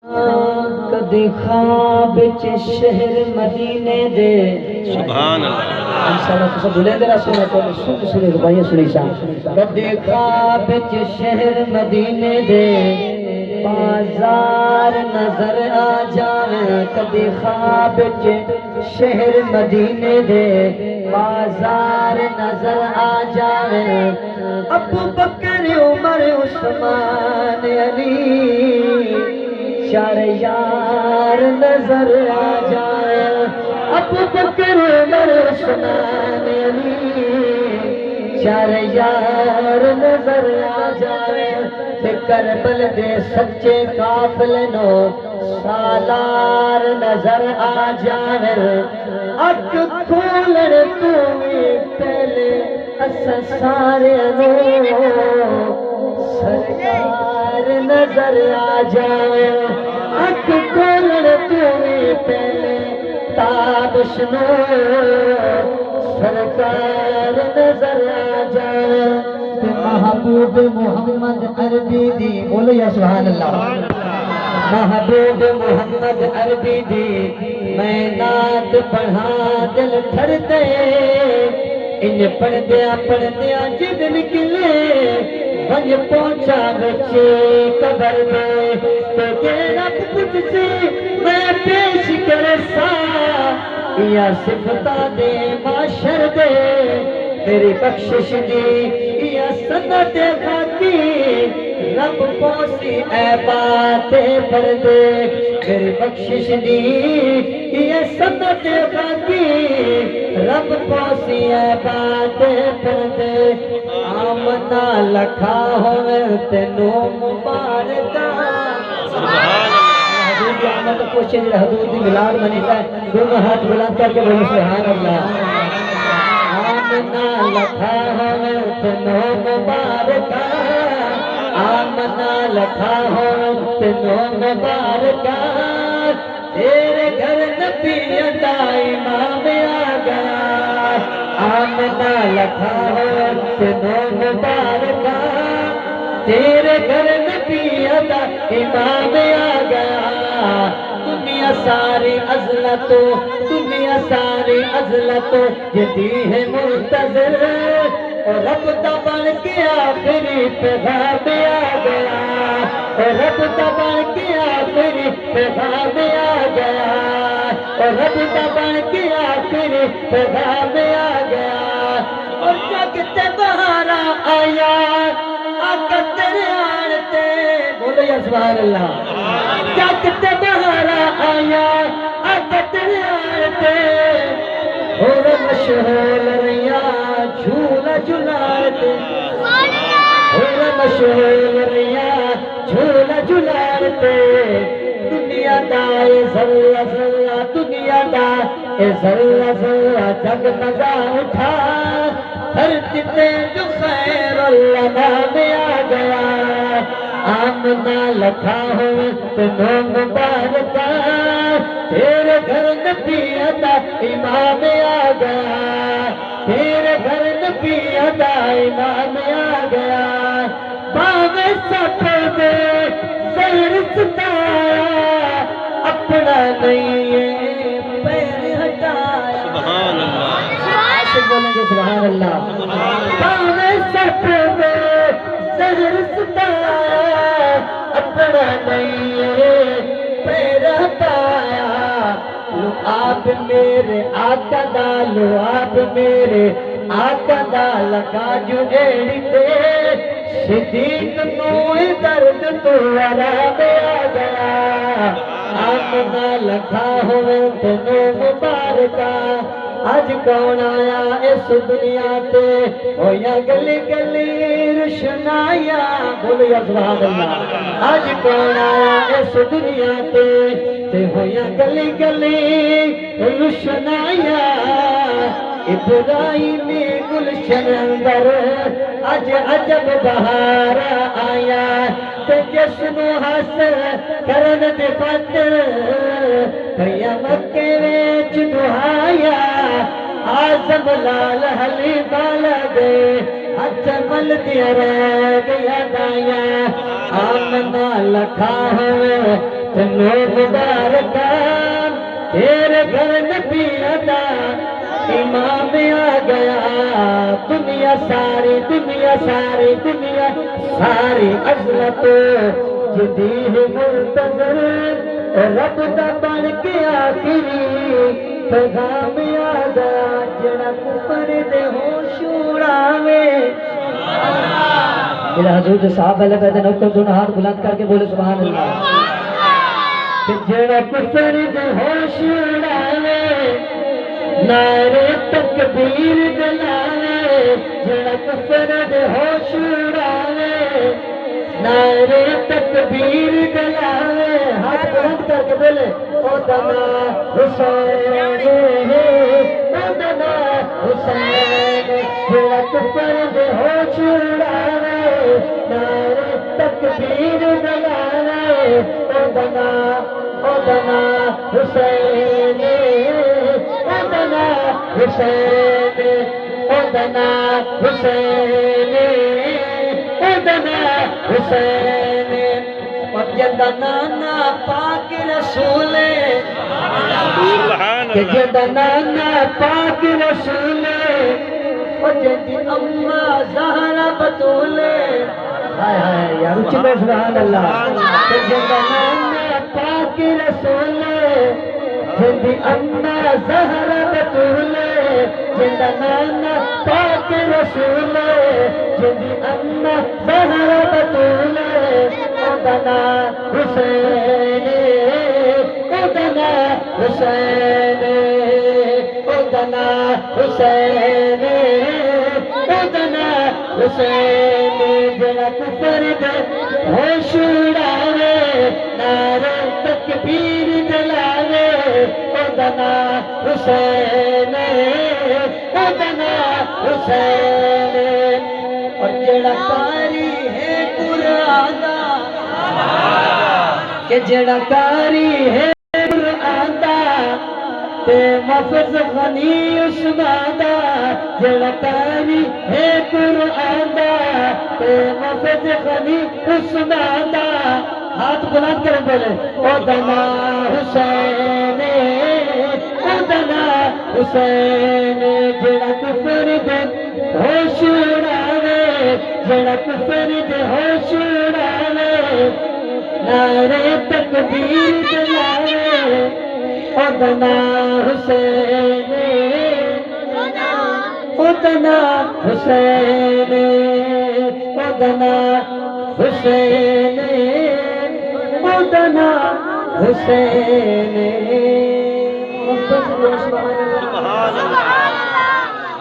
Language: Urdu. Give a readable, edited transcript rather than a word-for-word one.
کدی خواب چ شہر مدینے دے سبحان اللہ انشاءاللہ تو سب بھولے دے رہا سنے تو سنے ربائیاں سنے شاہ کدی خواب چ شہر مدینے دے بازار نظر آ جاویں کدی خواب چ شہر مدینے دے بازار نظر آ جاویں ابو بکر عمر عثمان علی چار یار نظر آ جائے ابو بکر عمر عثمان علی چار یار نظر آ جائے کربل دے سچے قافلے نو سالار نظر آ جائے اک کھولن تو پہلے اس سارے نو سرکار نظر آ جائے اک کھولن تو پہلے تابشنو سرکار نظر آ جائے محبوب محمد عربی دی بولو یا سبحان اللہ محبوب محمد عربی دی میں نعت پڑھا دل تھر دے ان پڑھ دیا جد نکلے ونج پہنچا بچے قبر دے تو تیرا کچھ سے میں پیش کرسا یا صفتہ دے معاشر دے میری بخشش دی یا سنت خاکی رب پوسی اے باتے پردے میری بخشش دی یا سنت خاکی رب پوسی اے باتے پردے آمنا لکھا ہوئے تینو مبارکہ حدود کی آمد کوشش حدود دی ملاد منیتا ہے دونوں ہاتھ بلند کر کے بولو سبحان اللہ آمنا لکھا ہوئے تینو مبارکہ آمنا لکھا ہوئے تینو مبارکہ تیرے گھر نبی عطا امام آ گیا آمنا لکھا ہوئے تینو مبارکہ تیرے گھر نبی عطا امام آ گیا دنیا ساری عزلتوں دنیا ساری عزلتوں جتی ہے منتظر اور رب دا بن کے آخری پیغام آ گیا اور رب دا بن کے آخری پیغام آ گیا اور رب دا بن کے آخری پیغام آ گیا اور جگ تے بہارا آیا آقا تیرے آڑتے بولو یا سبحان اللہ جگ تے بہارا آیا آقا تیرے آڑتے اور مشہور ریا جھولا جھولارتے اور مشہور ریا جھولا جھولارتے دنیا دا اے ذرہ ذرہ دنیا دا اے ذرہ ذرہ جگمگا اٹھا دھرتی تے جو خیر اللہ نام آ گیا آمنا لکھا ہو تینو مبارکہ تیرے گھر نبی عطا امام آ گیا تیرے گھر نبی عطا امام آ گیا باوے سپ دے سر ستایا اپنا نہیں پیر ہٹایا سبحان اللہ بولیں گے سبحان اللہ باوے سپ دے سر ستایا اپنا نہیں پیر ہٹایا لو آپ میرے آقا دا لو آپ میرے آقا دا لگا جو ایڑی تے صدیق نوئی درد تو آرام آ گیا آمنا لکھا ہوئے تینو مبارکہ آج کون آیا اس دنیا تے ہویا گلی گلی روشنایا بولو یا سبحان اللہ آج کون آیا اس دنیا تے ہویا گلی گلی روشنایا ابراہیم گلشن اندر اج عجب بہار آیا تے جسنو حاصل کرن دے خاطر بھیا مکے وچ دعایا آزم لال حلیمہ لگے ہاتھ مل دیا رہ گیا دایا آمنا لکھا ہوئے تنوں مبارکان تیرے گھر نبی عطا امام آ گیا دنیا ساری عظمت جدی منتظر رب دا بن کے آخری پیغام آ گیا جڑا کفر دے ہوش اڑاوے میرا حضور جو صاحب اللہ پیدا نوکر دونوں ہاتھ بلند کر کے بولے سبحان اللہ کہ جڑا کفر دے ہوش اڑاوے نعرے تکبیر دلاوے جڑا کفر دے ہوش اڑاوے نعرے تکبیر دلاوے ہاتھ بلند کر کے بولے او دنا حسین او دنا حسین جڑا کفر دے ہوش اڑاوے نعرے تکبیر دلاوے او دنا حسین حسین ادنا حسین ادنا حسین اور جدا نانا پاک رسول کہ جدا نانا پاک رسول اور جدی اما زہرا بطول ہائے ہائے یار چلو سبحان اللہ کہ جدا نانا پاک رسول جدی اما زہرا بطول جدا نانا پاک رسول جدی اما زہرا بطول ادنا حسین ادنا حسین ادنا حسین ادنا حسین جڑا کفر دے ہوش اڑاوے نعرہ تکبیر دلاوے ادنا حسین ادنا حسین اور جڑا قاری ہے قرآن دا کہ جڑا قاری ہے قرآن دا تے مفز غنی عثمان دا جڑا قاری ہے قرآن دا تے مفز غنی عثمان دا ہاتھ بلند کریں بولے ادنا حسین ادنا حسین جڑا کفر دے ہوش اڑاوے جڑا کفر دے ہوش اڑاوے نعرے تکبیر دلاوے ادنا حسین ادنا حسین ادنا حسین ادنا حسین